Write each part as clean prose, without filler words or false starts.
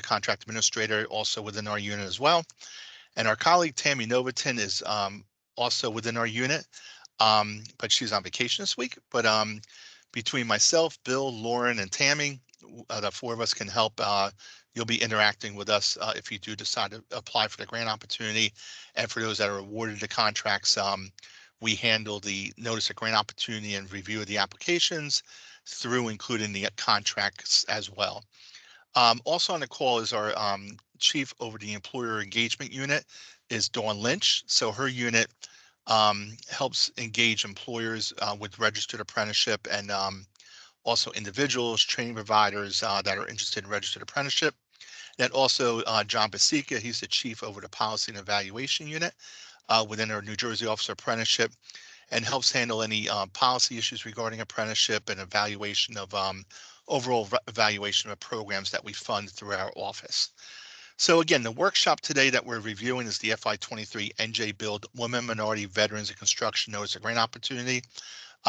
contract administrator, also within our unit as well. And our colleague Tammy Novatin is also within our unit, but she's on vacation this week. But between myself, Bill, Lauren, and Tammy, the four of us can help. You'll be interacting with us if you do decide to apply for the grant opportunity. And for those that are awarded the contracts, we handle the notice of grant opportunity and review of the applications through including the contracts as well. Also on the call is our chief over the employer engagement unit is Dawn Lynch. So her unit helps engage employers with registered apprenticeship and also individuals, training providers that are interested in registered apprenticeship. And also John Basica, he's the chief over the policy and evaluation unit within our New Jersey Officer Apprenticeship, and helps handle any policy issues regarding apprenticeship and evaluation of overall evaluation of programs that we fund through our office. So again, the workshop today that we're reviewing is the FY23 NJ Build Women, Minority, Veterans, and Construction Notice of Grant Opportunity.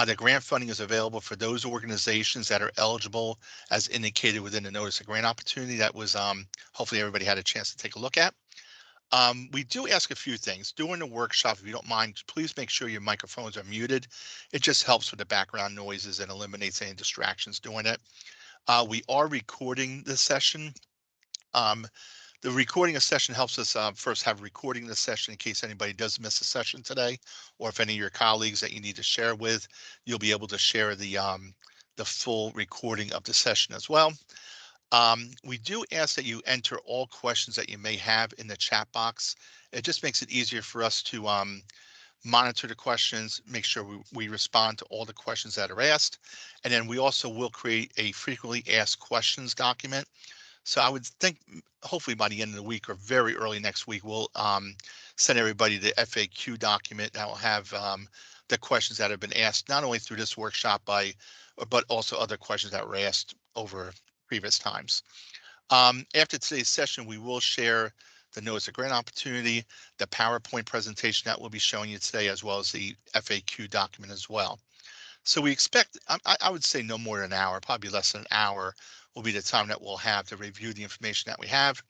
The grant funding is available for those organizations that are eligible as indicated within the Notice of Grant Opportunity. That was hopefully everybody had a chance to take a look at. We do ask a few things during the workshop. If you don't mind, please make sure your microphones are muted. It just helps with the background noises and eliminates any distractions doing it. We are recording this session. The recording of session helps us first have recording the session in case anybody does miss a session today, or if any of your colleagues that you need to share with, you'll be able to share the full recording of the session as well. We do ask that you enter all questions that you may have in the chat box. It just makes it easier for us to monitor the questions, make sure we respond to all the questions that are asked. And then we also will create a frequently asked questions document. So I would think hopefully by the end of the week or very early next week, we'll send everybody the FAQ document that will have the questions that have been asked, not only through this workshop but also other questions that were asked over previous times. After today's session, we will share the Notice of Grant Opportunity, the PowerPoint presentation that we'll be showing you today, as well as the FAQ document as well. So we expect, I would say no more than an hour, probably less than an hour will be the time that we'll have to review the information that we have.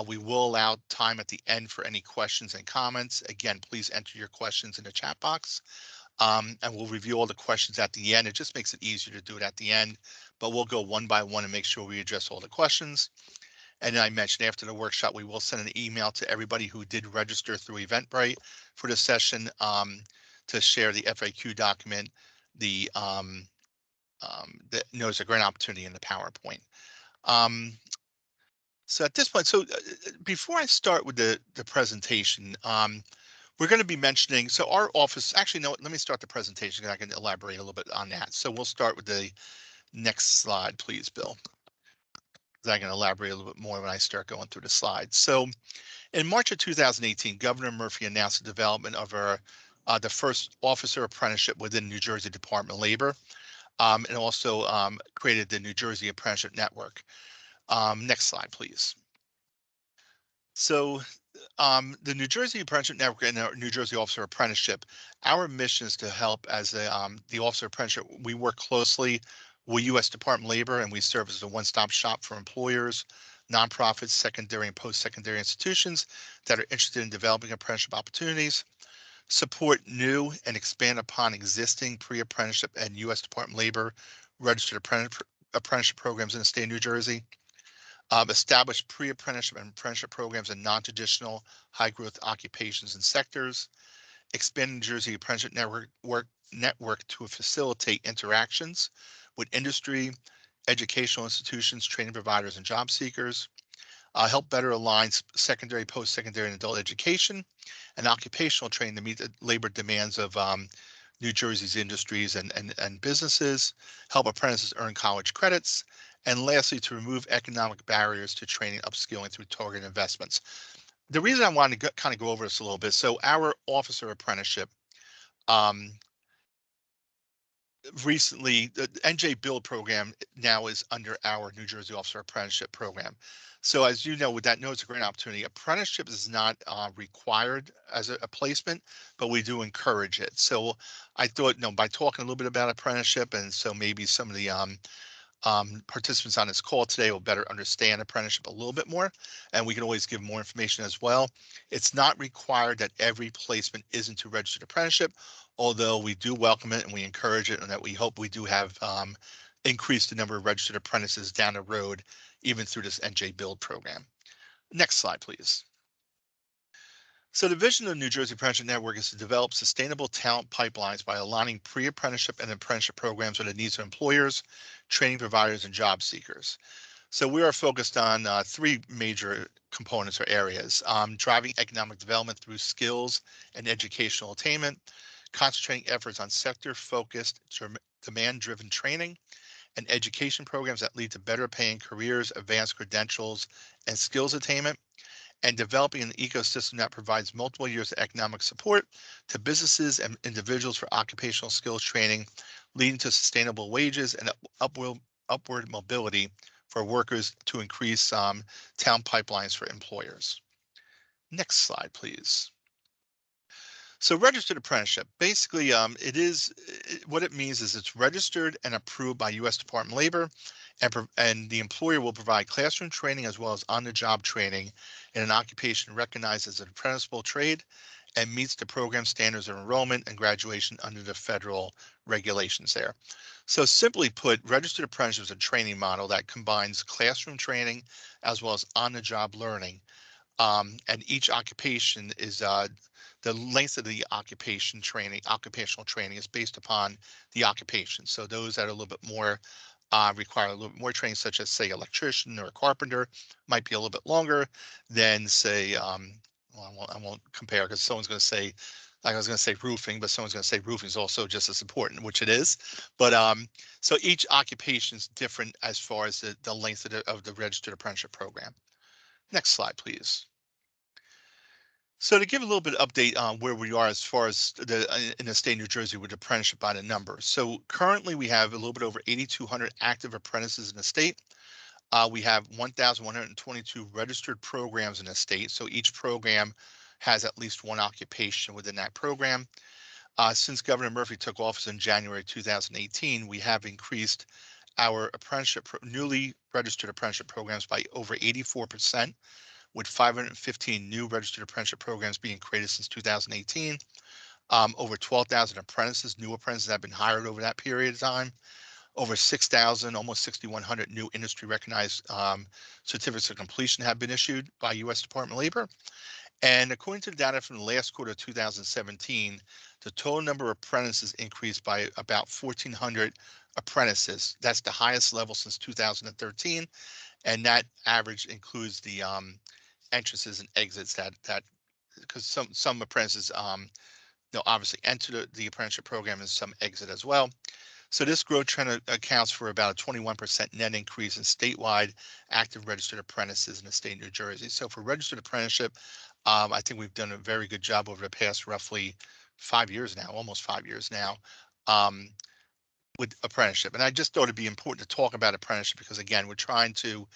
We will allow time at the end for any questions and comments. Again, please enter your questions in the chat box. And we'll review all the questions at the end. It just makes it easier to do it at the end, but we'll go one by one and make sure we address all the questions. And I mentioned after the workshop, we will send an email to everybody who did register through Eventbrite for the session to share the FAQ document, the Notice of Grant Opportunity, and the PowerPoint. So at this point, before I start with the presentation, we're going to be mentioning, so our office, actually, no, let me start the presentation and I can elaborate a little bit on that. So we'll start with the next slide, please, Bill. I can elaborate a little bit more when I start going through the slides. So in March of 2018, Governor Murphy announced the development of the first officer apprenticeship within New Jersey Department of Labor, and also created the New Jersey Apprenticeship Network. Next slide, please. So the New Jersey Apprenticeship Network and our New Jersey Officer Apprenticeship, our mission is to help as the Officer Apprenticeship. We work closely with U.S. Department of Labor, and we serve as a one-stop shop for employers, nonprofits, secondary and post-secondary institutions that are interested in developing apprenticeship opportunities, support new and expand upon existing pre-apprenticeship and U.S. Department of Labor registered apprenticeship programs in the state of New Jersey, establish pre-apprenticeship and apprenticeship programs in non-traditional high-growth occupations and sectors, expand New Jersey Apprenticeship Network to facilitate interactions with industry, educational institutions, training providers, and job seekers, help better align secondary, post-secondary, and adult education and occupational training to meet the labor demands of New Jersey's industries and businesses, help apprentices earn college credits, and lastly, to remove economic barriers to training, upskilling through targeted investments. The reason I wanted to kind of go over this a little bit, so our officer apprenticeship, recently, the NJ Build program now is under our New Jersey Officer Apprenticeship program. So as you know, with that Notice of Grant Opportunity, apprenticeship is not required as a placement, but we do encourage it. So I thought, by talking a little bit about apprenticeship, and so maybe some of the participants on this call today will better understand apprenticeship a little bit more, and we can always give more information as well. It's not required that every placement is into registered apprenticeship, although we do welcome it and we encourage it, and that we hope we do have increased the number of registered apprentices down the road, even through this NJ Build program. Next slide, please. So the vision of the New Jersey Apprenticeship Network is to develop sustainable talent pipelines by aligning pre-apprenticeship and apprenticeship programs with the needs of employers, training providers, and job seekers. So we are focused on three major components or areas: driving economic development through skills and educational attainment, concentrating efforts on sector-focused, demand-driven training, and education programs that lead to better paying careers, advanced credentials, and skills attainment, and developing an ecosystem that provides multiple years of economic support to businesses and individuals for occupational skills training, leading to sustainable wages and upward mobility for workers to increase town pipelines for employers. Next slide, please. So registered apprenticeship, basically, what it means is it's registered and approved by U.S. Department of Labor, and the employer will provide classroom training as well as on-the-job training in an occupation recognized as an apprenticeable trade and meets the program standards of enrollment and graduation under the federal regulations there. So simply put, registered apprenticeship is a training model that combines classroom training as well as on-the-job learning. And each occupation is the length of the occupational training is based upon the occupation. So those that are a little bit more require a little bit more training, such as say electrician or a carpenter, might be a little bit longer than say, well, I won't compare because someone's going to say, like I was going to say roofing, but someone's going to say roofing is also just as important, which it is. But so each occupation is different as far as the length of the registered apprenticeship program. Next slide, please. So to give a little bit of update on where we are as far as in the state of New Jersey with apprenticeship by the number. So currently we have a little bit over 8,200 active apprentices in the state. We have 1,122 registered programs in the state. So each program has at least one occupation within that program. Since Governor Murphy took office in January 2018, we have increased our newly registered apprenticeship programs by over 84%, with 515 new registered apprenticeship programs being created since 2018. Over 12,000 new apprentices have been hired over that period of time. Over 6,000, almost 6,100 new industry recognized certificates of completion have been issued by U.S. Department of Labor. And according to the data from the last quarter of 2017, the total number of apprentices increased by about 1,400 apprentices. That's the highest level since 2013. And that average includes the entrances and exits that because some apprentices obviously enter the apprenticeship program and some exit as well. So this growth trend accounts for about a 21% net increase in statewide active registered apprentices in the state of New Jersey. So for registered apprenticeship, I think we've done a very good job over the past roughly 5 years now, almost 5 years now, with apprenticeship. And I just thought it'd be important to talk about apprenticeship because, again, we're trying to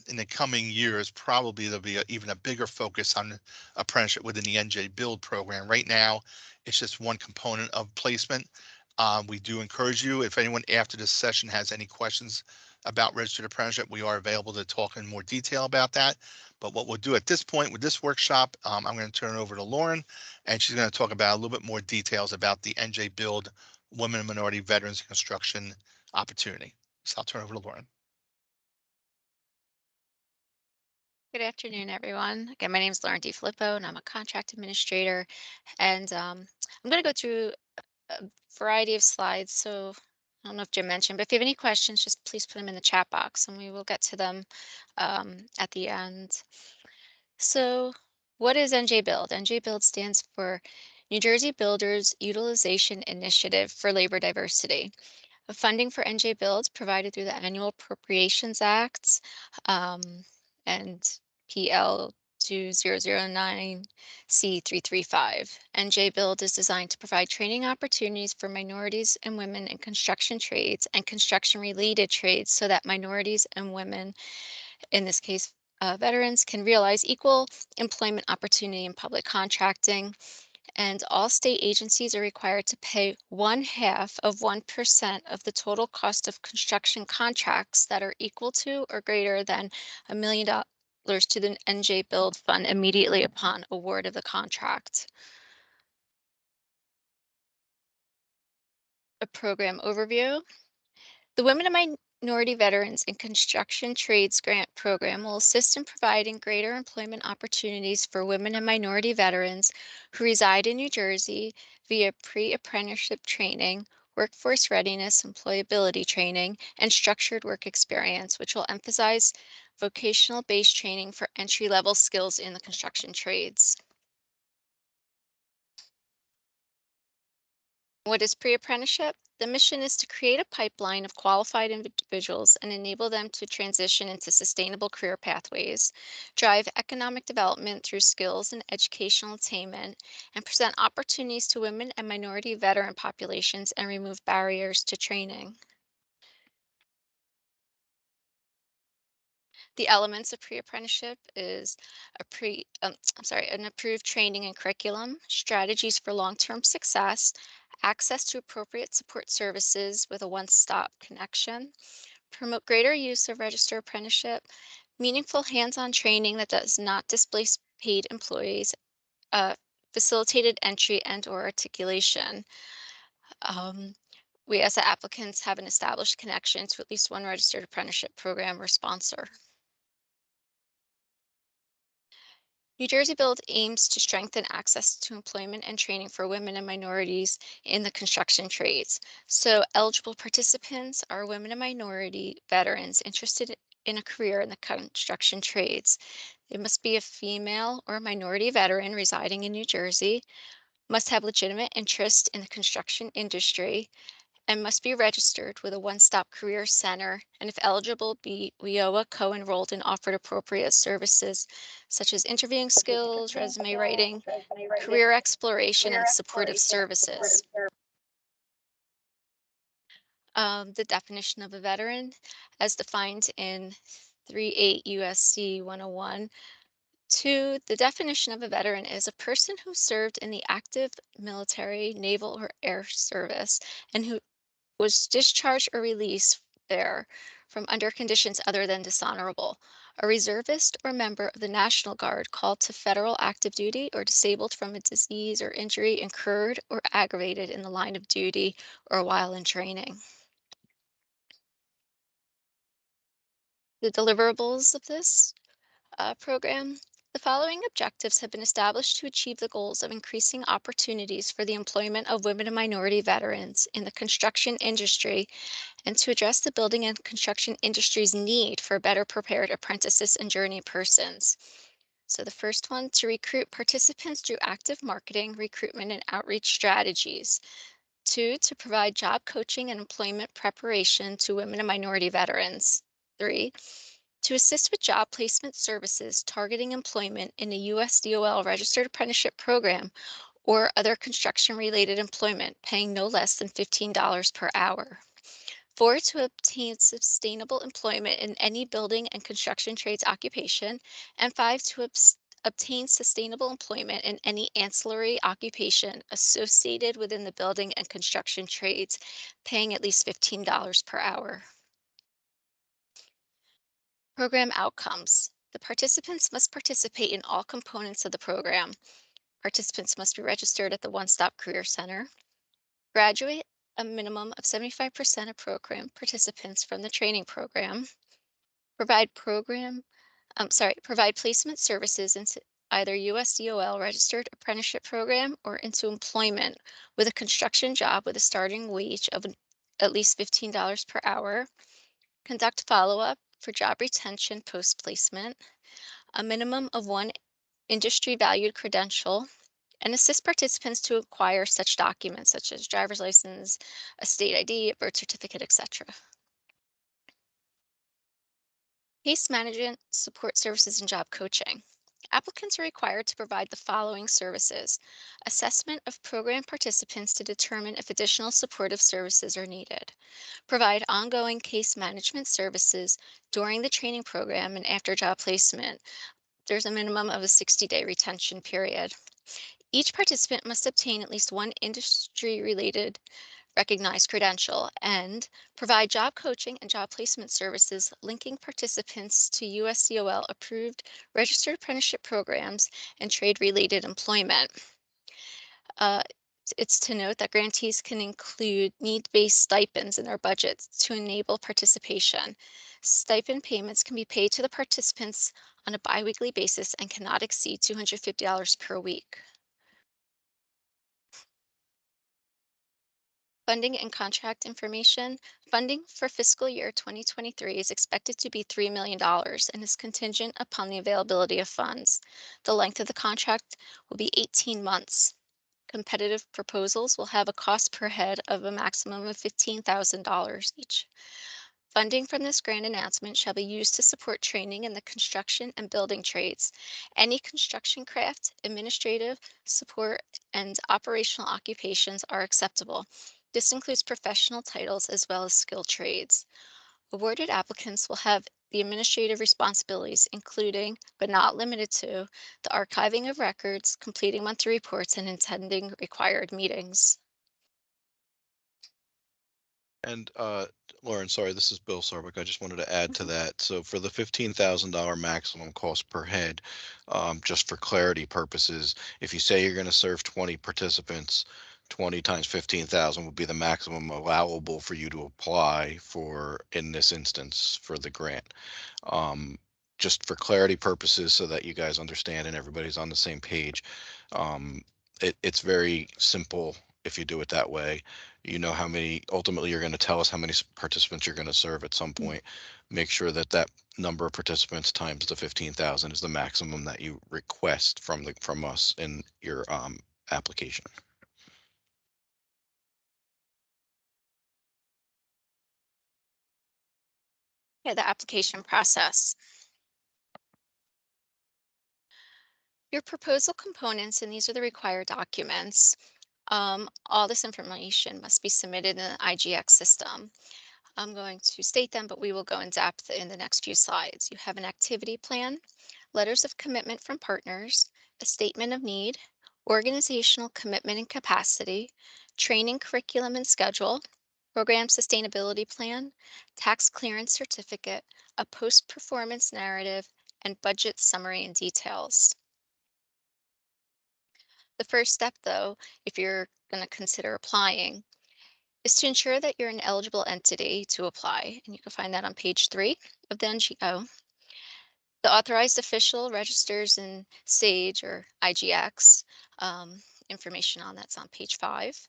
in the coming years, probably there'll be even a bigger focus on apprenticeship within the NJ Build program. Right now, it's just one component of placement. We do encourage you, if anyone after this session has any questions about registered apprenticeship, we are available to talk in more detail about that. But what we'll do at this point with this workshop, I'm going to turn it over to Lauren, and she's going to talk about a little bit more details about the NJ Build Women and Minority Veterans Construction opportunity. So I'll turn it over to Lauren. Good afternoon, everyone. Again, my name is Lauren DiFilippo, and I'm a contract administrator. And I'm going to go through a variety of slides. So I don't know if Jim mentioned, but if you have any questions, just please put them in the chat box, and we will get to them at the end. So what is NJ Build? NJ Build stands for New Jersey Builders Utilization Initiative for Labor Diversity. Funding for NJ Builds provided through the Annual Appropriations Acts and PL 2009C335. NJ Build is designed to provide training opportunities for minorities and women in construction trades and construction-related trades so that minorities and women, in this case veterans, can realize equal employment opportunity in public contracting. and all state agencies are required to pay 1/2 of 1% of the total cost of construction contracts that are equal to or greater than $1 million to the NJ Build Fund immediately upon award of the contract. A program overview. The Women and Minority Veterans in Construction Trades Grant Program will assist in providing greater employment opportunities for women and minority veterans who reside in New Jersey via pre-apprenticeship training, workforce readiness, employability training, and structured work experience, which will emphasize vocational-based training for entry-level skills in the construction trades. What is pre-apprenticeship? The mission is to create a pipeline of qualified individuals and enable them to transition into sustainable career pathways, drive economic development through skills and educational attainment, and present opportunities to women and minority veteran populations and remove barriers to training. The elements of pre-apprenticeship is an approved training and curriculum, strategies for long-term success, access to appropriate support services with a one-stop connection, promote greater use of registered apprenticeship, meaningful hands-on training that does not displace paid employees, uh, facilitated entry and or articulation. Um, we ask that applicants have an established connection to at least one registered apprenticeship program or sponsor. New Jersey Build aims to strengthen access to employment and training for women and minorities in the construction trades. So eligible participants are women and minority veterans interested in a career in the construction trades. They must be a female or minority veteran residing in New Jersey, must have legitimate interest in the construction industry, and must be registered with a one-stop career center, and if eligible, be WIOA co-enrolled and offered appropriate services such as interviewing skills, resume writing, career exploration, and supportive services. The definition of a veteran, as defined in 38 USC 101. 2, the definition of a veteran is a person who served in the active military, naval, or air service and who was discharged or released there from under conditions other than dishonorable. A reservist or member of the National Guard called to federal active duty or disabled from a disease or injury incurred or aggravated in the line of duty or while in training. The deliverables of this program. The following objectives have been established to achieve the goals of increasing opportunities for the employment of women and minority veterans in the construction industry and to address the building and construction industry's need for better prepared apprentices and journey persons. So the first one, to recruit participants through active marketing, recruitment, and outreach strategies. 2, to provide job coaching and employment preparation to women and minority veterans. 3, to assist with job placement services targeting employment in a USDOL registered apprenticeship program or other construction related employment paying no less than $15 per hour. 4, to obtain sustainable employment in any building and construction trades occupation. And 5, to obtain sustainable employment in any ancillary occupation associated within the building and construction trades, paying at least $15 per hour. Program outcomes. The participants must participate in all components of the program. Participants must be registered at the One Stop Career Center. Graduate a minimum of 75% of program participants from the training program. Provide placement services into either USDOL registered apprenticeship program or into employment with a construction job with a starting wage of at least $15 per hour. Conduct follow-up for job retention post-placement, a minimum of one industry valued credential, and assist participants to acquire such documents such as driver's license, a state ID, a birth certificate, etc. Case management, support services, and job coaching. Applicants are required to provide the following services: assessment of program participants to determine if additional supportive services are needed, provide ongoing case management services during the training program and after job placement. There's a minimum of a 60-day retention period. Each participant must obtain at least one industry-related recognized credential and provide job coaching and job placement services linking participants to USCOL approved registered apprenticeship programs and trade-related employment. Uh, it's to note that grantees can include need-based stipends in their budgets to enable participation. Stipend payments can be paid to the participants on a biweekly basis and cannot exceed $250 per week. Funding and contract information. Funding for fiscal year 2023 is expected to be $3 million and is contingent upon the availability of funds. The length of the contract will be 18 months. Competitive proposals will have a cost per head of a maximum of $15,000 each. Funding from this grant announcement shall be used to support training in the construction and building trades. Any construction craft, administrative, support, and operational occupations are acceptable. This includes professional titles as well as skilled trades. Awarded applicants will have the administrative responsibilities, including, but not limited to, the archiving of records, completing monthly reports, and attending required meetings. And Lauren, sorry, this is Bill Sarbuck. I just wanted to add to Mhm. that. So for the $15,000 maximum cost per head, just for clarity purposes, if you say you're going to serve 20 participants, 20 times 15,000 would be the maximum allowable for you to apply for in this instance for the grant. Um, just for clarity purposes, so that you guys understand and everybody's on the same page. Um, it's very simple if you do it that way. You know how many, ultimately you're going to tell us how many participants you're going to serve at some point. Make sure that that number of participants times the 15,000 is the maximum that you request from us in your application. Okay, the application process. Your proposal components, and these are the required documents. All this information must be submitted in the IGX system. I'm going to state them, but we will go in depth in the next few slides. You have an activity plan, letters of commitment from partners, a statement of need, organizational commitment and capacity, training curriculum and schedule, program sustainability plan, tax clearance certificate, a post-performance narrative, and budget summary and details. The first step, though, if you're going to consider applying, is to ensure that you're an eligible entity to apply. And you can find that on page 3 of the NGO. The authorized official registers in SAGE or IGX. Information on that's on page 5.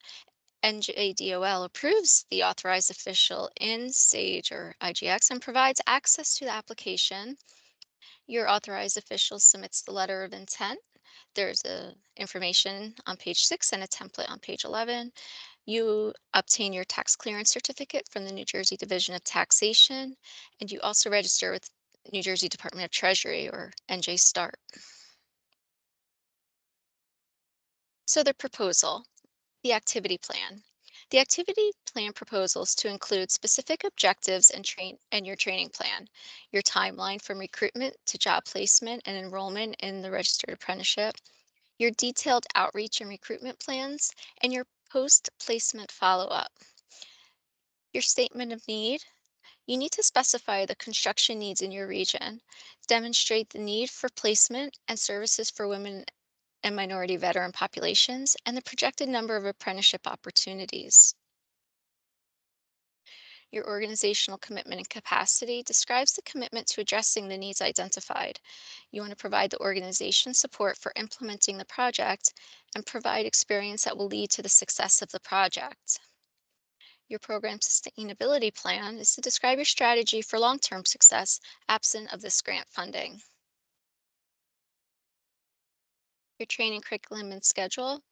NJDOL approves the authorized official in SAGE or IGX and provides access to the application. Your authorized official submits the letter of intent. There's a information on page 6 and a template on page 11. You obtain your tax clearance certificate from the New Jersey Division of Taxation, and you also register with New Jersey Department of Treasury or NJ START. So the proposal, the activity plan. The activity plan proposals to include specific objectives and your training plan, your timeline from recruitment to job placement and enrollment in the registered apprenticeship, your detailed outreach and recruitment plans, and your post-placement follow-up. Your statement of need. You need to specify the construction needs in your region, demonstrate the need for placement and services for women and minority veteran populations, and the projected number of apprenticeship opportunities. Your organizational commitment and capacity describes the commitment to addressing the needs identified. You want to provide the organization support for implementing the project and provide experience that will lead to the success of the project. Your program sustainability plan is to describe your strategy for long-term success absent of this grant funding. Your training curriculum and schedule.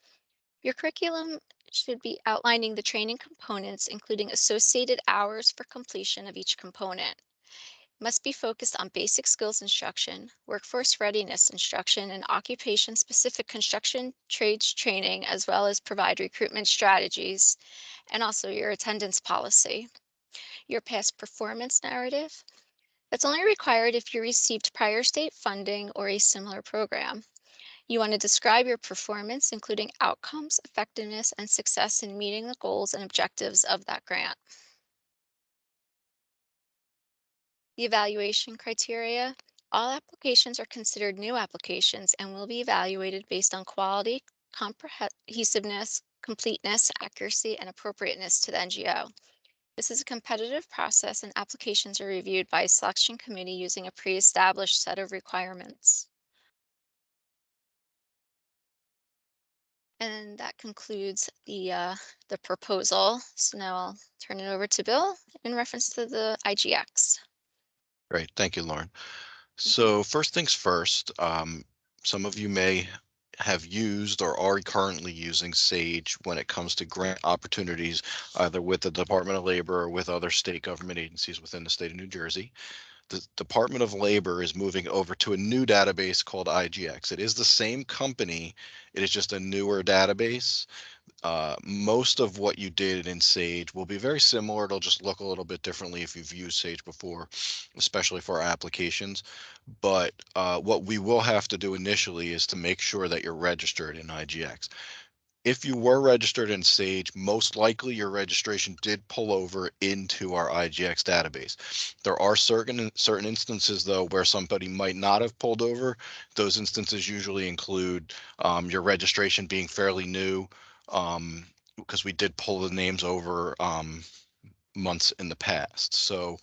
Your curriculum should be outlining the training components, including associated hours for completion of each component. Must be focused on basic skills instruction, workforce readiness instruction, and occupation-specific construction trades training, as well as provide recruitment strategies, and also your attendance policy. Your past performance narrative. That's only required if you received prior state funding or a similar program. You want to describe your performance, including outcomes, effectiveness, and success in meeting the goals and objectives of that grant. The evaluation criteria. All applications are considered new applications and will be evaluated based on quality, comprehensiveness, completeness, accuracy, and appropriateness to the NGO. This is a competitive process and applications are reviewed by a selection committee using a pre-established set of requirements. And that concludes the proposal. So now I'll turn it over to Bill in reference to the IGX. Great, thank you, Lauren. Mhm. So first things first, some of you may have used or are currently using Sage when it comes to grant opportunities, either with the Department of Labor or with other state government agencies within the state of New Jersey. The Department of Labor is moving over to a new database called IGX. It is the same company, it is just a newer database. Most of what you did in Sage will be very similar. It'll just look a little bit differently if you've used Sage before, especially for our applications. But what we will have to do initially is to make sure that you're registered in IGX. If you were registered in Sage, most likely your registration did pull over into our IGX database. There are certain instances though where somebody might not have pulled over. Those instances usually include your registration being fairly new, because we did pull the names over months in the past. So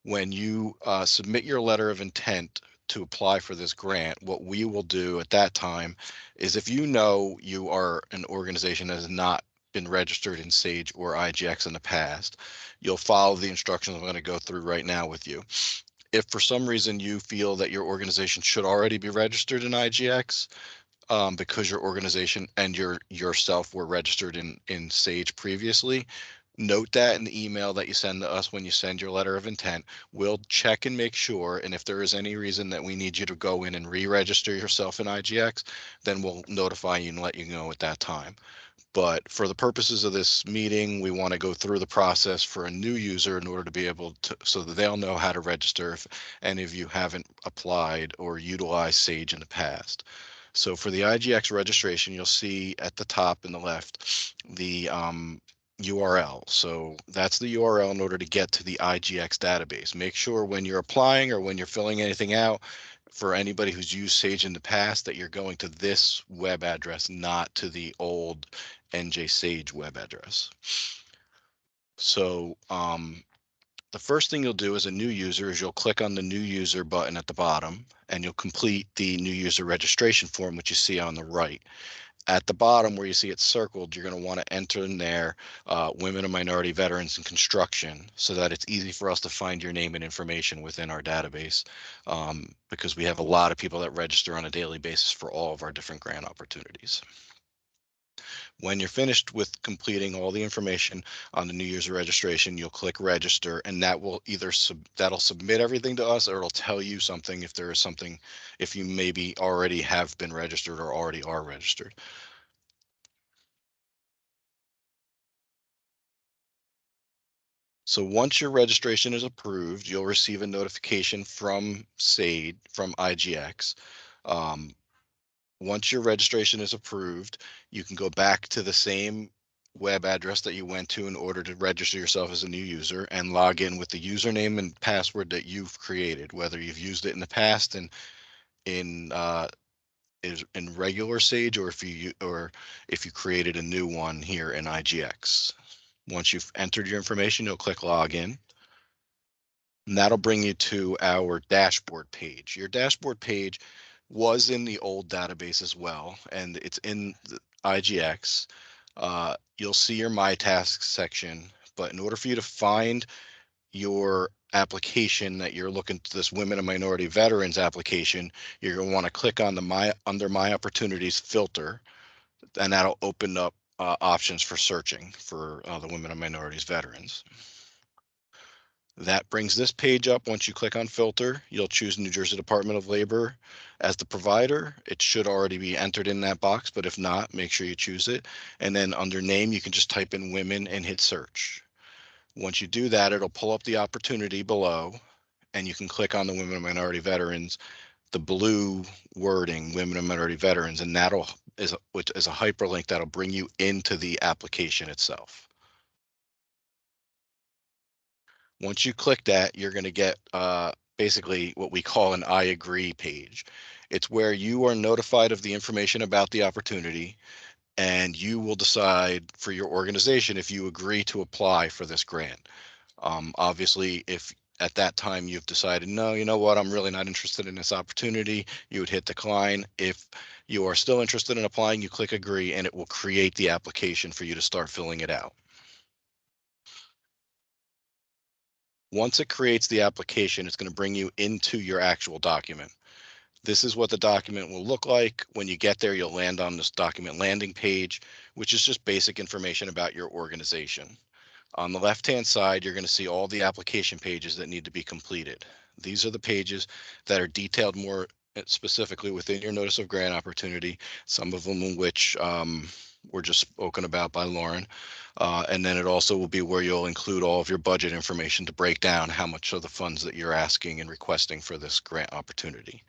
when you submit your letter of intent to apply for this grant, what we will do at that time is, if you know you are an organization that has not been registered in Sage or IGX in the past, you'll follow the instructions I'm going to go through right now with you. If for some reason you feel that your organization should already be registered in IGX, because your organization and yourself were registered in Sage previously, note that in the email that you send to us when you send your letter of intent. We'll check and make sure, and if there is any reason that we need you to go in and re-register yourself in IGX, then we'll notify you and let you know at that time. But for the purposes of this meeting, we want to go through the process for a new user in order to be able to, so that they'll know how to register if any of you haven't applied or utilized Sage in the past. So for the IGX registration, you'll see at the top in the left the URL. So that's the URL in order to get to the IGX database. Make sure when you're applying or when you're filling anything out, for anybody who's used Sage in the past, that you're going to this web address, not to the old NJ Sage web address. So the first thing you'll do as a new user is you'll click on the new user button at the bottom, and you'll complete the new user registration form, which you see on the right. At the bottom where you see it circled, you're going to want to enter in there women and minority veterans in construction, so that it's easy for us to find your name and information within our database, because we have a lot of people that register on a daily basis for all of our different grant opportunities. When you're finished with completing all the information on the new user registration, you'll click register, and that will either that'll submit everything to us, or it'll tell you something if there is something, if you maybe already have been registered or already are registered. So once your registration is approved, you'll receive a notification from SAID, from IGX. Once your registration is approved, you can go back to the same web address that you went to in order to register yourself as a new user and log in with the username and password that you've created, whether you've used it in the past and in regular Sage, or if you created a new one here in IGX. Once you've entered your information, you'll click login. And that'll bring you to our dashboard page. Your dashboard page was in the old database as well, and it's in the IGX. You'll see your My Tasks section, but in order for you to find your application that you're looking to, this women and minority veterans application, you're going to want to click on the under My Opportunities filter, and that'll open up options for searching for the women and minorities veterans. That brings this page up. Once you click on filter, you'll choose New Jersey Department of Labor as the provider. It should already be entered in that box, but if not, make sure you choose it. And then under name, you can just type in women and hit search. Once you do that, it'll pull up the opportunity below, and you can click on the women and minority veterans the blue wording, women and minority veterans, and which is a hyperlink that'll bring you into the application itself. Once you click that, you're going to get basically what we call an I agree page. It's where you are notified of the information about the opportunity, and you will decide for your organization if you agree to apply for this grant. Obviously, if at that time you've decided, no, you know what, I'm really not interested in this opportunity, you would hit decline. If you are still interested in applying, you click agree, and it will create the application for you to start filling it out. Once it creates the application, it's going to bring you into your actual document. This is what the document will look like. When you get there, you'll land on this document landing page, which is just basic information about your organization. On the left-hand side, you're going to see all the application pages that need to be completed. These are the pages that are detailed more specifically within your notice of grant opportunity, some of them in which were just spoken about by Lauren. And then it also will be where you'll include all of your budget information to break down how much of the funds that you're asking and requesting for this grant opportunity.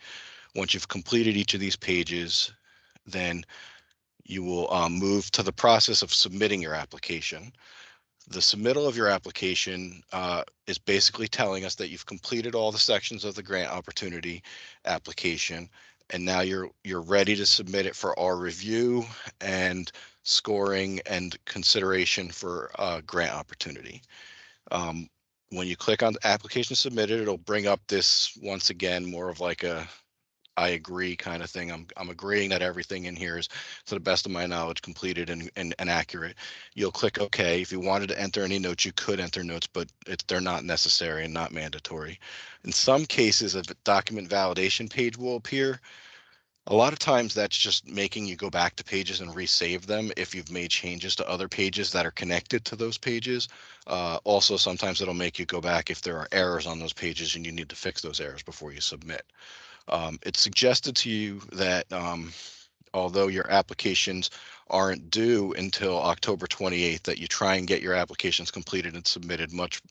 Once you've completed each of these pages, then you will move to the process of submitting your application. The submittal of your application is basically telling us that you've completed all the sections of the grant opportunity application, and now you're ready to submit it for our review and scoring and consideration for grant opportunity. When you click on the application submitted, it'll bring up this once again more of like a I agree kind of thing. I'm agreeing that everything in here is, to the best of my knowledge, completed and accurate. You'll click OK. If you wanted to enter any notes, you could enter notes, but they're not necessary and not mandatory. In some cases, a document validation page will appear. A lot of times that's just making you go back to pages and resave them if you've made changes to other pages that are connected to those pages. Also, sometimes it'll make you go back if there are errors on those pages and you need to fix those errors before you submit. It's suggested to you that although your applications aren't due until October 28th, that you try and get your applications completed and submitted much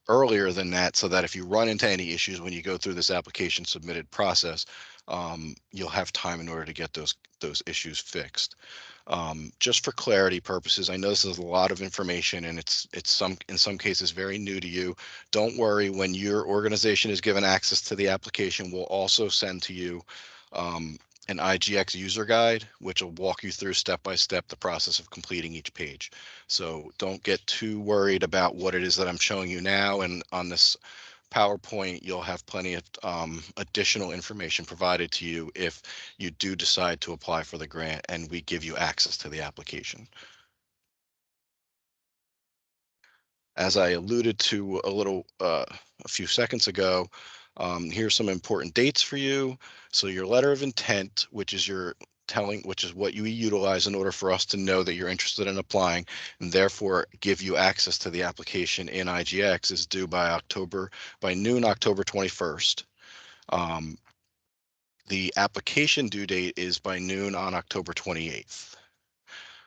earlier than that, so that if you run into any issues when you go through this application submitted process, you'll have time in order to get those issues fixed. Just for clarity purposes, I know this is a lot of information and it's in some cases very new to you. Don't worry, when your organization is given access to the application, we'll also send to you an IGX user guide, which will walk you through step by step the process of completing each page. So don't get too worried about what it is that I'm showing you now. And on this PowerPoint, you'll have plenty of additional information provided to you if you do decide to apply for the grant and we give you access to the application. As I alluded to a few seconds ago, here's some important dates for you. So your letter of intent, which is what you utilize in order for us to know that you're interested in applying and therefore give you access to the application in IGX, is due by noon, October 21st. The application due date is by noon on October 28th.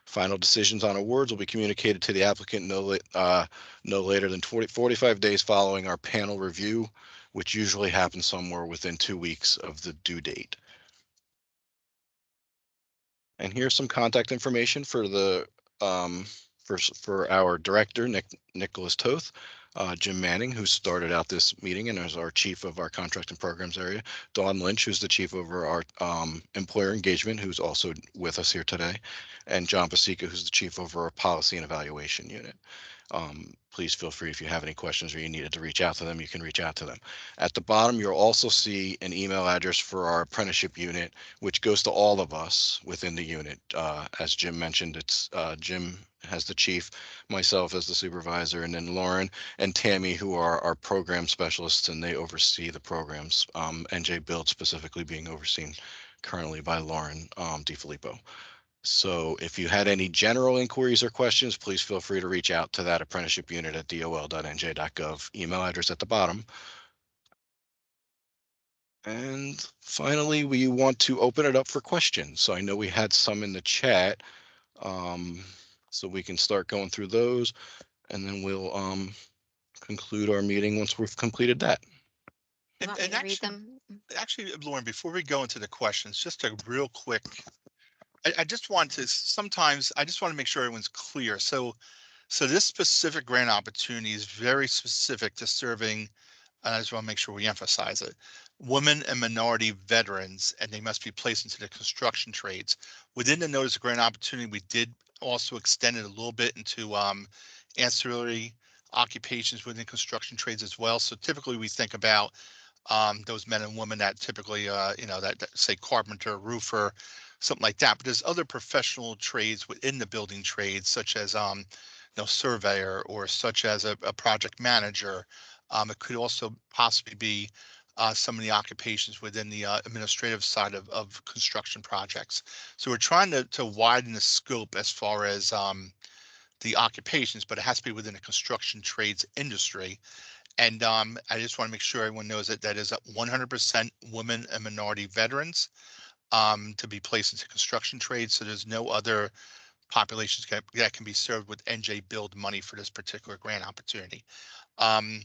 Final decisions on awards will be communicated to the applicant no later than 45 days following our panel review, which usually happens somewhere within 2 weeks of the due date. And here's some contact information for the for our director, Nicholas Toth, Jim Manning, who started out this meeting and is our chief of our contract and programs area, Dawn Lynch, who's the chief over our employer engagement, who's also with us here today, and John Pasica, who's the chief over our policy and evaluation unit. Please feel free, if you have any questions or you needed to reach out to them, you can reach out to them. At the bottom, you'll also see an email address for our apprenticeship unit, which goes to all of us within the unit. As Jim mentioned, it's Jim as the chief, myself as the supervisor, and then Lauren and Tammy, who are our program specialists, and they oversee the programs. NJ Build specifically being overseen currently by Lauren DiFilippo. So if you had any general inquiries or questions, please feel free to reach out to that apprenticeship unit at dol.nj.gov email address at the bottom. And finally, we want to open it up for questions. So I know we had some in the chat, so we can start going through those, and then we'll conclude our meeting once we've completed that. You want me And to read them? actually, Lauren, before we go into the questions, just a real quick, I just want to, sometimes I just want to make sure everyone's clear. So this specific grant opportunity is very specific to serving, and I just want to make sure we emphasize it, women and minority veterans, and they must be placed into the construction trades. Within the notice of grant opportunity, we did also extend it a little bit into ancillary occupations within construction trades as well. So typically we think about those men and women that typically, that say carpenter, roofer, something like that. But there's other professional trades within the building trades, such as, surveyor or such as a project manager. It could also possibly be some of the occupations within the administrative side of construction projects. So we're trying to widen the scope as far as the occupations, but it has to be within the construction trades industry. And I just want to make sure everyone knows that that is 100% women and minority veterans to be placed into construction trades. So there's no other populations that can be served with NJ Build money for this particular grant opportunity. Um,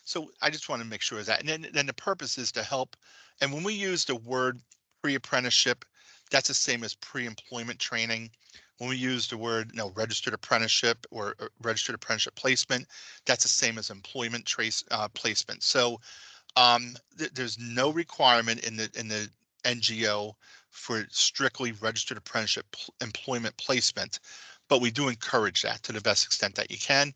so I just want to make sure of that. And then the purpose is to help. And when we use the word pre-apprenticeship, that's the same as pre-employment training. When we use the word, registered apprenticeship or registered apprenticeship placement, that's the same as employment trace placement. So there's no requirement in the NGO for strictly registered apprenticeship employment placement, but we do encourage that to the best extent that you can.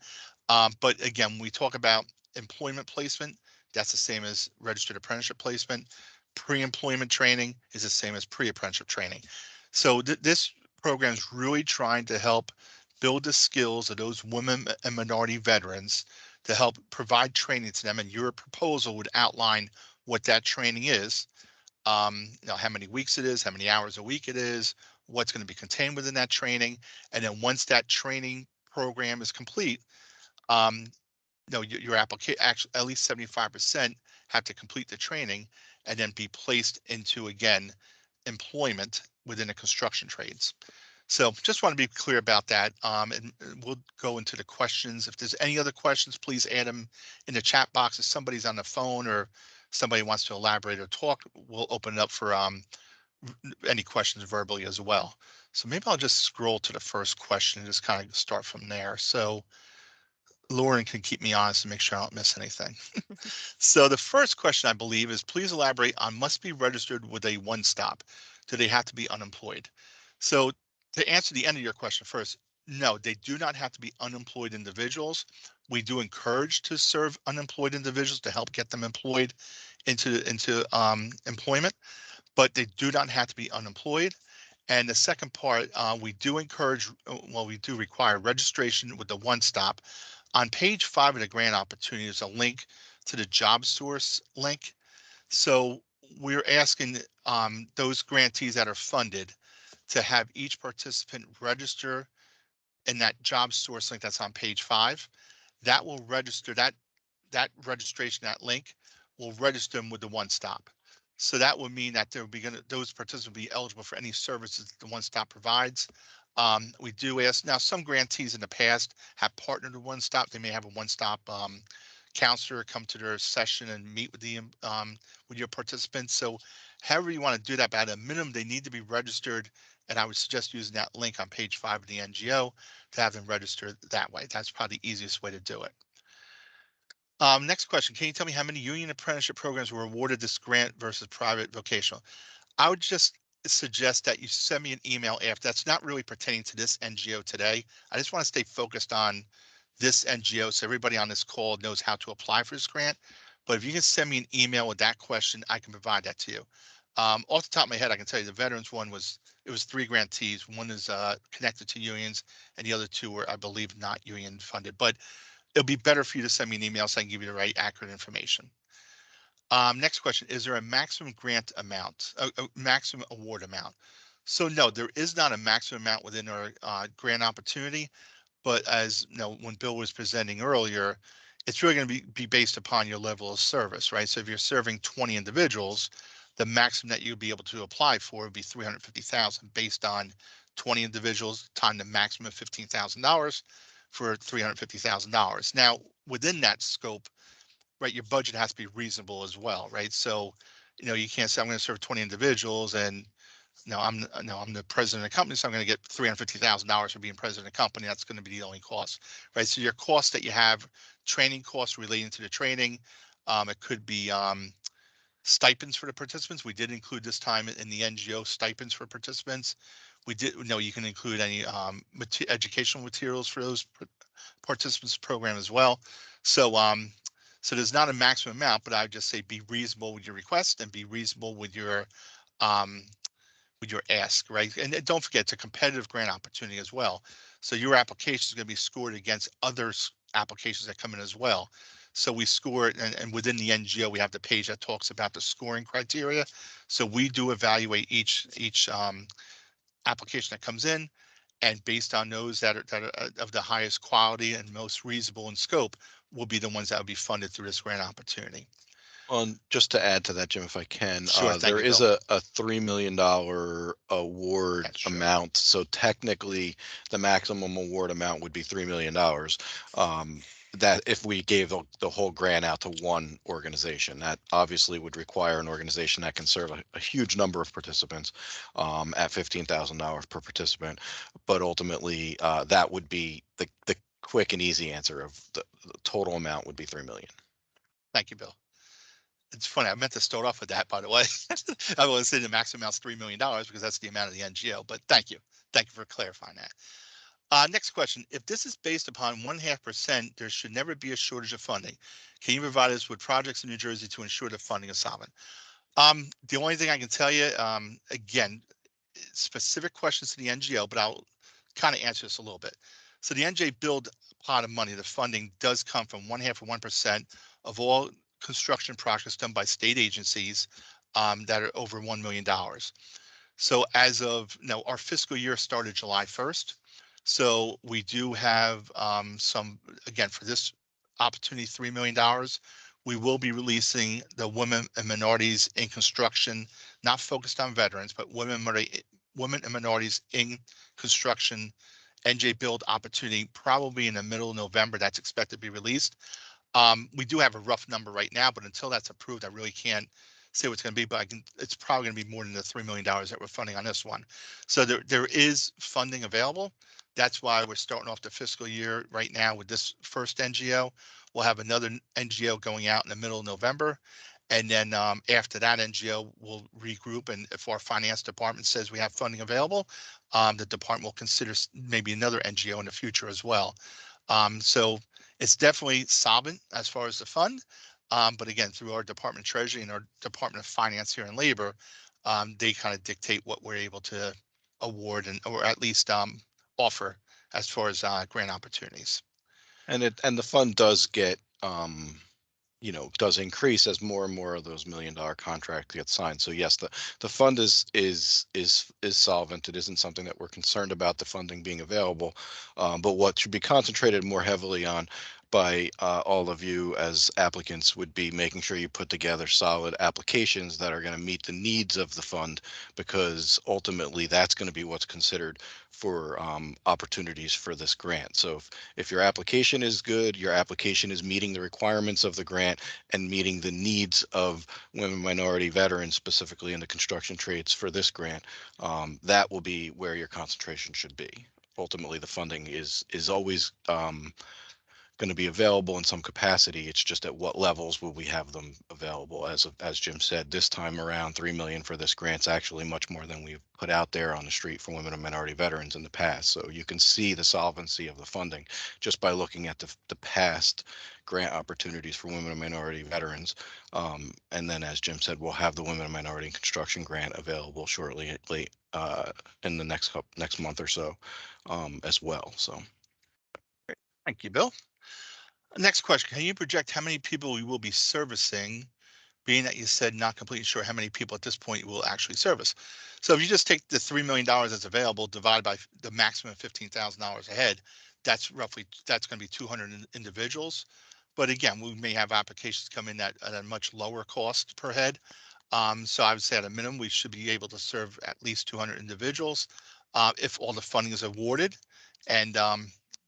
But again, when we talk about employment placement, that's the same as registered apprenticeship placement. Pre-employment training is the same as pre-apprenticeship training. So this program is really trying to help build the skills of those women and minority veterans to help provide training to them. And your proposal would outline what that training is, how many weeks it is, how many hours a week it is, what's going to be contained within that training. And then once that training program is complete, um, your application, actually at least 75% have to complete the training and then be placed into, again, employment within the construction trades. So just want to be clear about that. And we'll go into the questions. If there's any other questions, please add them in the chat box. If somebody's on the phone or somebody wants to elaborate or talk, we'll open it up for any questions verbally as well. So maybe I'll just scroll to the first question and just kind of start from there. So Lauren can keep me honest and make sure I don't miss anything. So the first question, I believe, is please elaborate on must be registered with a one stop. Do they have to be unemployed? So to answer the end of your question first, no, they do not have to be unemployed individuals. We do encourage to serve unemployed individuals to help get them employed into employment, but they do not have to be unemployed. And the second part, we do encourage, well, we do require registration with the one stop. On page 5 of the grant opportunity is a link to the job source link. So we're asking those grantees that are funded to have each participant register in that job source link that's on page 5. That will register that registration, that link will register them with the one stop. So that would mean that they'll be those participants will be eligible for any services that the one stop provides. We do ask now, some grantees in the past have partnered with one stop. They may have a one stop counselor come to their session and meet with the with your participants. So however you want to do that, but at a minimum, they need to be registered. And I would suggest using that link on page 5 of the NGO to have them registered that way. That's probably the easiest way to do it. Next question. Can you tell me how many union apprenticeship programs were awarded this grant versus private vocational? I would just suggest that you send me an email after. That's not really pertaining to this NGO today. I just want to stay focused on this NGO so everybody on this call knows how to apply for this grant. But if you can send me an email with that question, I can provide that to you. Off the top of my head, I can tell you the veterans one was, it was 3 grantees. One is connected to unions and the other 2 were, I believe, not union funded. But it'll be better for you to send me an email so I can give you the right accurate information. Next question, is there a maximum grant amount, a maximum award amount? So no, there is not a maximum amount within our grant opportunity, but as you know, when Bill was presenting earlier, it's really going to be based upon your level of service, right? So if you're serving 20 individuals, the maximum that you'd be able to apply for would be 350,000 based on 20 individuals times the maximum of $15,000 for $350,000. Now, within that scope, right, your budget has to be reasonable as well, right? So, you can't say I'm going to serve 20 individuals and no, I'm the president of the company, so I'm going to get $350,000 for being president of the company. That's going to be the only cost, right? So your costs that you have, training costs relating to the training, it could be stipends for the participants. We did include this time in the NGO stipends for participants. We did, you can include any educational materials for those participants program as well. So, so there's not a maximum amount, but I would just say be reasonable with your request and be reasonable um, with your ask, right? And don't forget, it's a competitive grant opportunity as well. So your application is going to be scored against other applications that come in as well. So we score it, and within the NGO, we have the page that talks about the scoring criteria. So we do evaluate each application that comes in, and based on those that are of the highest quality and most reasonable in scope, will be the ones that will be funded through this grant opportunity. On just to add to that, Jim, if I can, Sure, thank there you, is Bill. a $3 million award That's true. amount. So technically, the maximum award amount would be $3 million. That if we gave the whole grant out to one organization, that obviously would require an organization that can serve a huge number of participants at $15,000 per participant. But ultimately, that would be the quick and easy answer of the total amount would be 3 million. Thank you, Bill. It's funny. I meant to start off with that, by the way. I was saying the maximum amount is $3 million because that's the amount of the NGO. But thank you. Thank you for clarifying that. Next question. If this is based upon 0.5%, there should never be a shortage of funding. Can you provide us with projects in New Jersey to ensure that funding is solvent? The only thing I can tell you, again, specific questions to the NGO, but I'll kind of answer this a little bit. So the NJ build pot of money, the funding does come from 0.5% of all construction projects done by state agencies that are over $1 million. So as of our fiscal year started July 1st. So we do have some, again, for this opportunity, $3 million. We will be releasing the Women and Minorities in Construction, not focused on veterans, but women and minorities in construction NJ Build opportunity probably in the middle of November. That's expected to be released. We do have a rough number right now, but until that's approved, I really can't say what it's going to be. But it's probably going to be more than the $3 million that we're funding on this one. So there is funding available. That's why we're starting off the fiscal year right now with this first NGO. We'll have another NGO going out in the middle of November. And then after that NGO, we'll regroup. And if our finance department says we have funding available, the department will consider maybe another NGO in the future as well. So it's definitely solvent as far as the fund. But again, through our Department of Treasury and our Department of Finance here in Labor, they kind of dictate what we're able to award or at least offer as far as grant opportunities. And the fund does get does increase as more and more of those $1 million contracts get signed. So yes, the fund is solvent. It isn't something that we're concerned about the funding being available, but what should be concentrated more heavily on by all of you as applicants would be making sure you put together solid applications that are going to meet the needs of the fund, because ultimately that's going to be what's considered for opportunities for this grant. So if your application is good, your application is meeting the requirements of the grant and meeting the needs of women, minority, veterans, specifically in the construction trades for this grant, that will be where your concentration should be. Ultimately, the funding is always going to be available in some capacity. It's just at what levels will we have them available? As Jim said, this time around, 3 million for this grant's actually much more than we've put out there on the street for women and minority veterans in the past. So you can see the solvency of the funding just by looking at the past grant opportunities for women and minority veterans. And then, as Jim said, we'll have the women and minority construction grant available shortly, late in the next month or so, as well. So. Thank you, Bill. Next question. Can you project how many people we will be servicing, being that you said not completely sure how many people at this point you will actually service? So if you just take the $3 million that's available divided by the maximum of $15,000 a head, that's going to be 200 individuals. But again, we may have applications come in at a much lower cost per head. So I would say at a minimum, we should be able to serve at least 200 individuals if all the funding is awarded. And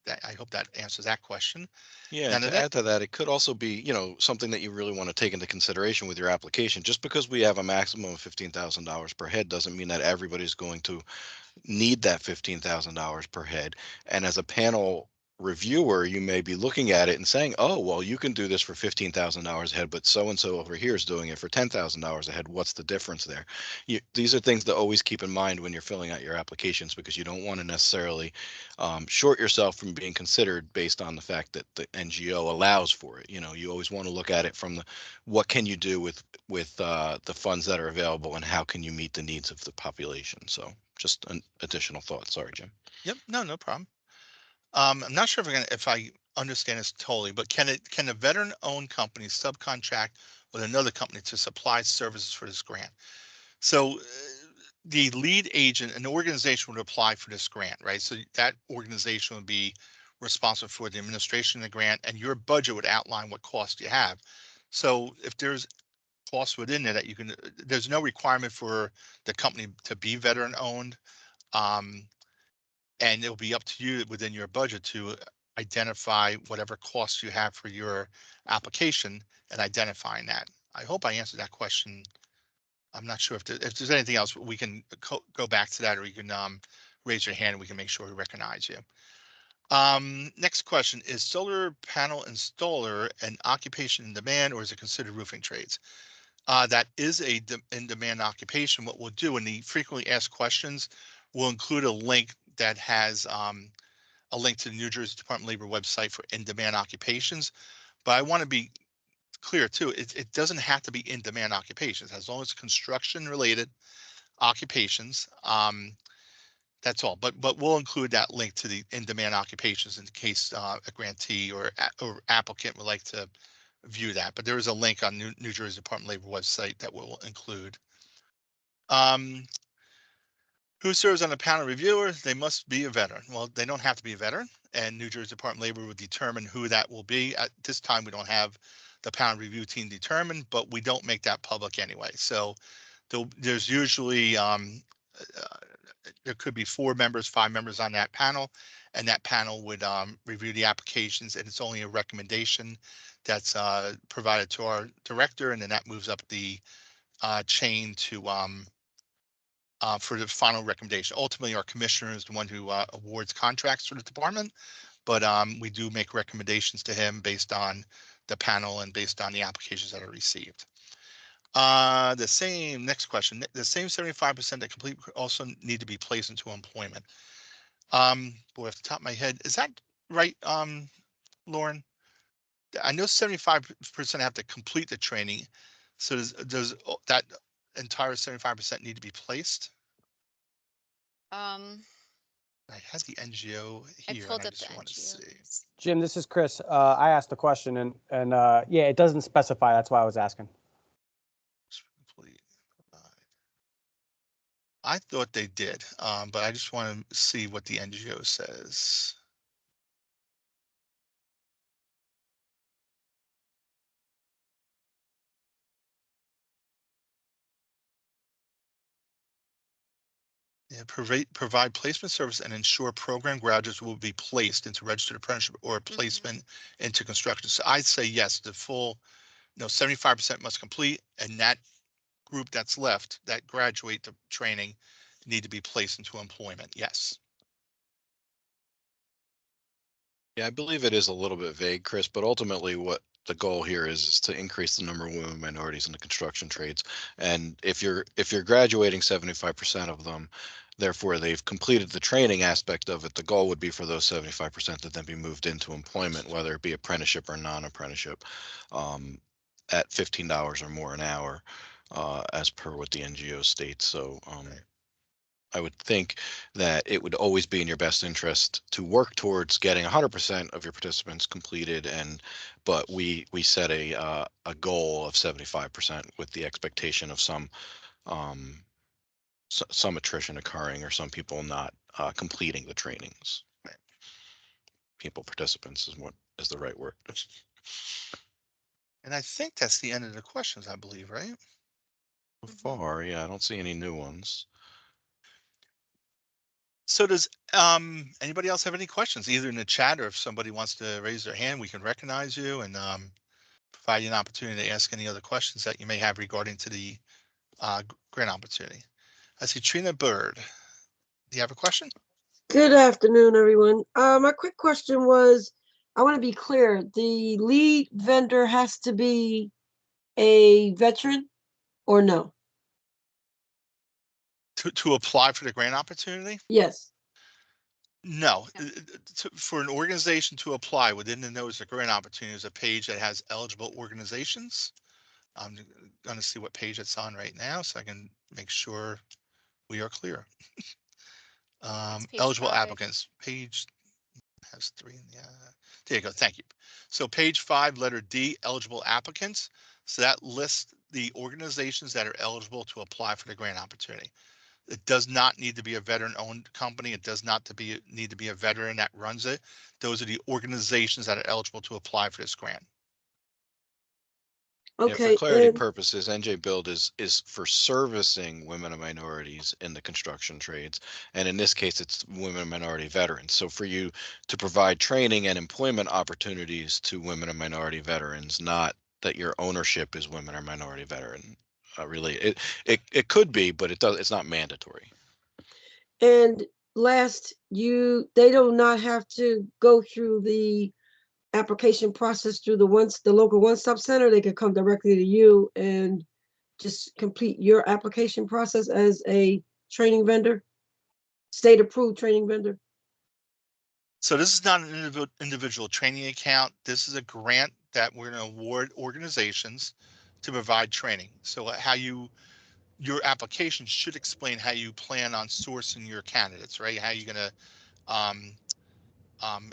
I hope that answers that question. Yeah, Now and the to next, add to that, it could also be, something that you really want to take into consideration with your application. Just because we have a maximum of $15,000 per head doesn't mean that everybody's going to need that $15,000 per head. And as a panel reviewer, you may be looking at it and saying, oh, well, you can do this for $15,000 a head, but so and so over here is doing it for $10,000 a head. What's the difference there? These are things to always keep in mind when you're filling out your applications, because you don't want to necessarily short yourself from being considered based on the fact that the NGO allows for it. You always want to look at it from the what can you do with the funds that are available, and how can you meet the needs of the population. So just an additional thought. Sorry, Jim. yep, no, no problem. I'm not sure if I understand this totally, but can a veteran-owned company subcontract with another company to supply services for this grant? So the lead agent, an organization would apply for this grant, right? So that organization would be responsible for the administration of the grant, and your budget would outline what costs you have. So if there's costs within there that you can, there's no requirement for the company to be veteran owned. Um, and it'll be up to you within your budget to identify whatever costs you have for your application and identifying that. I hope I answered that question. I'm not sure if there's anything else we can go back to that, or you can raise your hand and we can make sure we recognize you. Next question, is solar panel installer an occupation in demand, or is it considered roofing trades? That is a in-demand occupation. What we'll do in the frequently asked questions, we'll include a link that has a link to the New Jersey Department of Labor website for in-demand occupations. But I want to be clear too, it doesn't have to be in-demand occupations, as long as construction related occupations. That's all. But we'll include that link to the in-demand occupations in case a grantee or applicant would like to view that. But there is a link on New Jersey Department of Labor website that will include. Um, who serves on a panel reviewer? They must be a veteran. Well, they don't have to be a veteran, and New Jersey Department of Labor will determine who that will be. At this time, we don't have the panel review team determined, but we don't make that public anyway. So there's usually uh, there could be 4 members, 5 members on that panel, and that panel would review the applications, and it's only a recommendation that's provided to our director, and then that moves up the chain to for the final recommendation. Ultimately, our commissioner is the one who awards contracts for the department, but we do make recommendations to him based on the panel and based on the applications that are received. The same next question, the same 75% that complete also need to be placed into employment. Boy, off the top of my head, is that right, Lauren? I know 75% have to complete the training. So does that entire 75% need to be placed? Um, I had the NGO I here and pulled I up the just want to see. NGOs. Jim, this is Chris. I asked the question and yeah, it doesn't specify. That's why I was asking. Complete, I thought they did, but I just want to see what the NGO says. Yeah, provide placement service and ensure program graduates will be placed into registered apprenticeship or placement into construction. So I'd say yes, the full, 75% must complete, and that group that's left that graduate the training need to be placed into employment. Yes. Yeah, I believe it is a little bit vague, Chris, but ultimately what the goal here is to increase the number of women minorities in the construction trades. And if you're graduating 75% of them, therefore they've completed the training aspect of it, the goal would be for those 75% to then be moved into employment, whether it be apprenticeship or non-apprenticeship, um, at $15 or more an hour, as per what the NGO states. So I would think that it would always be in your best interest to work towards getting 100% of your participants completed, but we set a goal of 75% with the expectation of um, some attrition occurring, or some people not completing the trainings. People participants is what is the right word. And I think that's the end of the questions, I believe, right? So far, yeah, I don't see any new ones. So does anybody else have any questions, either in the chat or if somebody wants to raise their hand, we can recognize you and provide you an opportunity to ask any other questions that you may have regarding to the grant opportunity. I see Trina Bird. Do you have a question? Good afternoon, everyone. My quick question was, I want to be clear, the lead vendor has to be a veteran or no? To apply for the grant opportunity? Yes. No. For an organization to apply within the Notice of Grant Opportunity, there's a page that has eligible organizations. I'm going to see what page it's on right now so I can make sure we are clear. Eligible 5. applicants, page has 3 in the, there you go, thank you. So page 5, letter D, eligible applicants. So that lists the organizations that are eligible to apply for the grant opportunity. It does not need to be a veteran-owned company. It does not need to be a veteran that runs it. Those are the organizations that are eligible to apply for this grant. Yeah, for Okay. clarity purposes, NJ Build is for servicing women and minorities in the construction trades. And in this case, it's women and minority veterans. So for you to provide training and employment opportunities to women and minority veterans, not that your ownership is women or minority veteran. Really, it could be, but it's not mandatory. And last, they do not have to go through the application process through the local one-stop center. They could come directly to you and just complete your application process as a training vendor, state approved training vendor. So this is not an individual training account. This is a grant that we're going to award organizations to provide training. So your application should explain how you plan on sourcing your candidates, right? How you're going to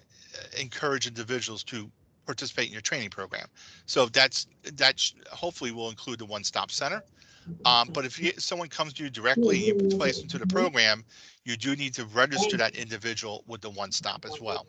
encourage individuals to participate in your training program. So that hopefully will include the one-stop center. But if someone comes to you directly and you place into the program, you do need to register that individual with the one-stop as well.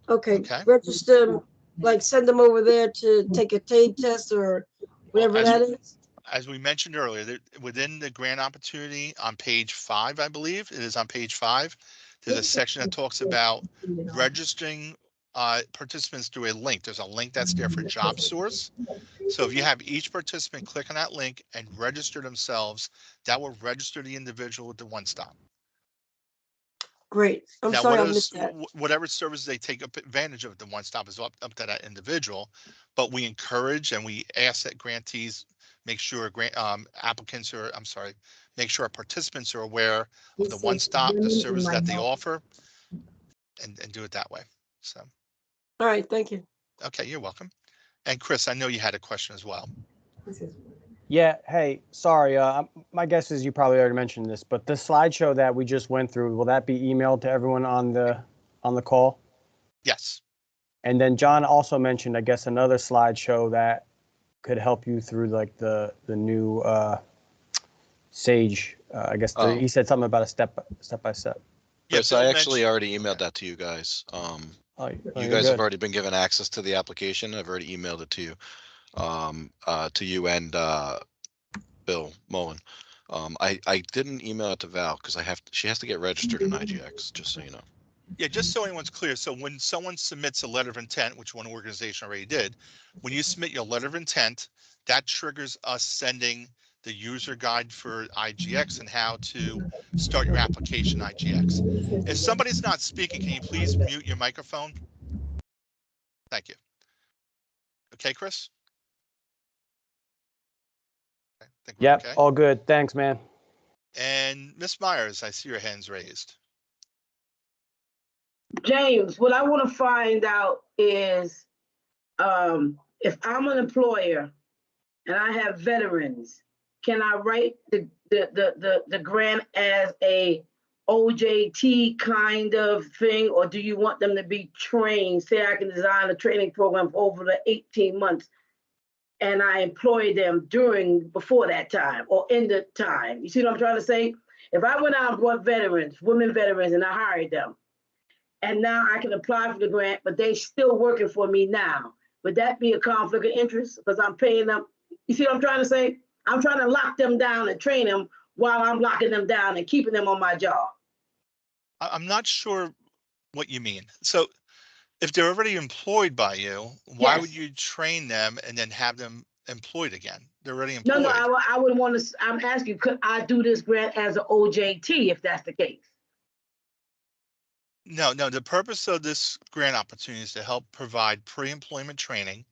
Okay. Register, like send them over there to take a TABE test or whatever that is. As we mentioned earlier, within the grant opportunity on page 5, I believe it is on page 5, there's a section that talks about registering participants through a link. There's a link that's there for job source. So if you have each participant click on that link and register themselves, that will register the individual with the one-stop. Great. I'm now, sorry I missed that. Whatever services they take advantage of the one-stop is up to that individual, but we encourage and we ask that grantees make sure applicants are, make sure our participants are aware of the one-stop, the services that they offer, and do it that way. So. All right, thank you. Okay, you're welcome. And Chris, I know you had a question as well. Yeah, hey, sorry. My guess is you probably already mentioned this, but the slideshow that we just went through, will that be emailed to everyone on the call? Yes. And then John also mentioned, I guess, another slideshow that could help you through like the new Sage. I guess he said something about a step by step. Yes, I actually already emailed that to you guys. You guys have already been given access to the application. I've already emailed it to you. To you and Bill Mullen. I didn't email it to Val because she has to get registered in IGX, just so you know. Yeah, just so anyone's clear. So when someone submits a letter of intent, which one organization already did, when you submit your letter of intent, that triggers us sending the user guide for IGX and how to start your application IGX. If somebody's not speaking, can you please mute your microphone? Thank you. Okay, Chris? Yep, okay. all good. Thanks, man. And Ms. Myers, I see your hands raised. James, what I want to find out is if I'm an employer and I have veterans, can I write the grant as a OJT kind of thing, or do you want them to be trained? Say I can design a training program for over the 18 months and I employ them before that time or in the time. You see what I'm trying to say? If I went out and brought veterans, women veterans, and I hired them, and now I can apply for the grant, but they still working for me now, would that be a conflict of interest? Because I'm paying them. You see what I'm trying to say? I'm trying to lock them down and train them while I'm locking them down and keeping them on my job. I'm not sure what you mean. So if they're already employed by you, why would Yes. you train them and then have them employed again? They're already No, employed. I wouldn't want to. I'm asking, could I do this grant as an OJT if that's the case? No, the purpose of this grant opportunity is to help provide pre-employment training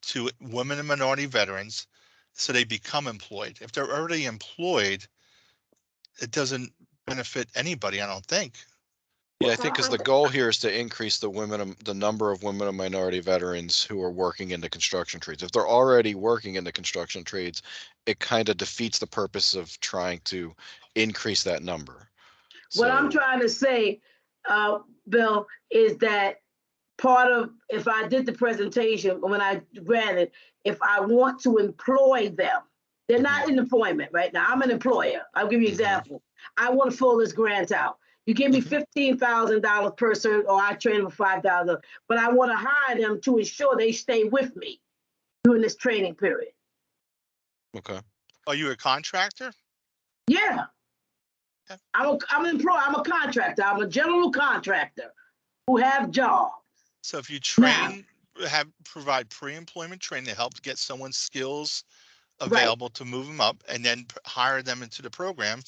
to women and minority veterans so they become employed. If they're already employed, it doesn't benefit anybody, I don't think. Yeah, I Well, think because the goal here is to increase the number of women and minority veterans who are working in the construction trades. If they're already working in the construction trades, it kind of defeats the purpose of trying to increase that number. What I'm So, trying to say, Bill, is that part of, if I did the presentation, when I ran it, if I want to employ them, they're not in employment right now. I'm an employer. I'll give you an example. I want to fill this grant out. You give me $15,000 per person, or I train them for $5,000, but I want to hire them to ensure they stay with me during this training period. okay. Are you a contractor? Yeah, Yeah. I'm an employer. I'm a contractor. I'm a general contractor who have jobs. So if you Now, provide pre-employment training to help get someone's skills right, available to move them up and then hire them into the program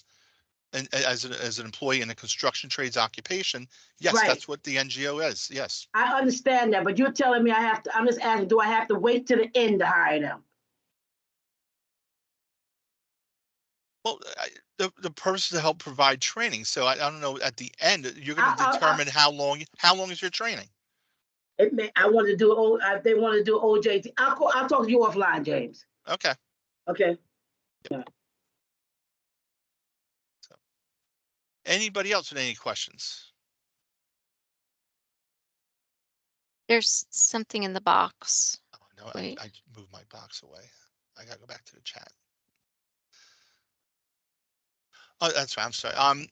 and as an employee in a construction trades occupation, yes, right. that's what the NGO is. Yes. I understand that, but you're telling me I have to, I'm just asking, do I have to wait to the end to hire them? Well, the purpose is to help provide training. So I don't know. At the end, you're going to I, determine how long is your training. I want to do, they want to do OJT. I'll talk to you offline, James. Okay. Okay. So, anybody else with any questions? There's something in the box. Oh no, Wait. I moved my box away. I gotta go back to the chat. Oh, that's right. I'm sorry.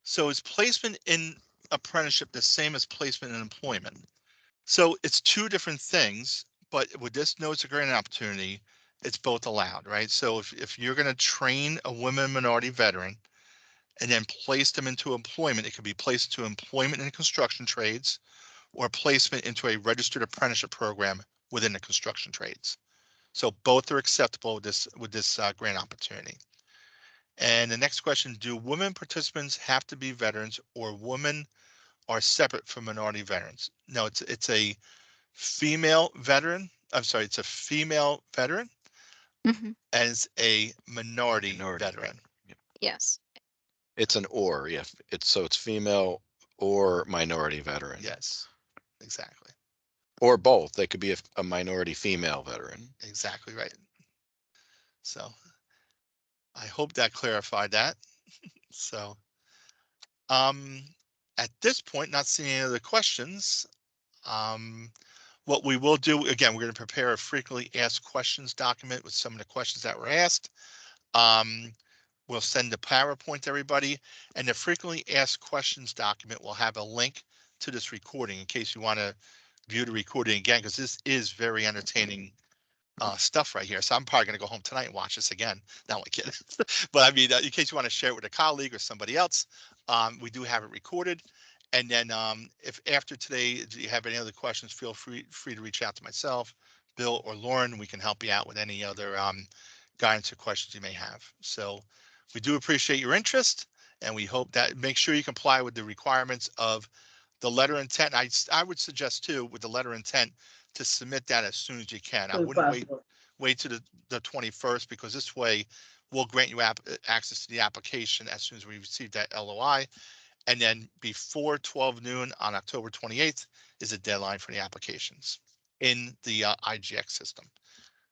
So is placement in apprenticeship the same as placement in employment? So it's two different things, but with this notice of grant opportunity, it's both allowed, right? So if you're going to train a women minority veteran and then place them into employment, it could be placed to employment in construction trades or placement into a registered apprenticeship program within the construction trades. So both are acceptable with this grant opportunity. And the next question, do women participants have to be veterans or women are separate from minority veterans? No, it's a female veteran. I'm sorry, it's a female veteran Mhm. as a minority Minority veteran. Yep. Yes. It's an or, yeah. It's female or minority veteran. Yes, exactly. Or both. They could be a minority female veteran. Exactly right. So I hope that clarified that. So at this point, not seeing any other questions. What we will do, again, we're going to prepare a frequently asked questions document with some of the questions that were asked. We'll send the PowerPoint to everybody, and the frequently asked questions document will have a link to this recording in case you want to view the recording again, because this is very entertaining stuff right here. So I'm probably going to go home tonight and watch this again. Not like kidding, but I mean, in case you want to share it with a colleague or somebody else, we do have it recorded. And then if after today you have any other questions, feel free to reach out to myself, Bill, or Lauren. We can help you out with any other guidance or questions you may have. So we do appreciate your interest, and we hope that make sure you comply with the requirements of the letter of intent. I would suggest too, with the letter of intent, to submit that as soon as you can. I wouldn't wait to the 21st, because this way we'll grant you access to the application as soon as we receive that LOI. And then before 12 noon on October 28th is the deadline for the applications in the IGX system.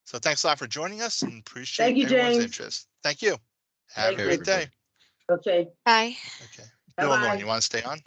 So thanks a lot for joining us, and appreciate Thank you, everyone's James. interest. Thank you. Have Thank a you. great day. Okay. Bye. Okay. Bill and Lauren, Bye-bye. you want to stay on?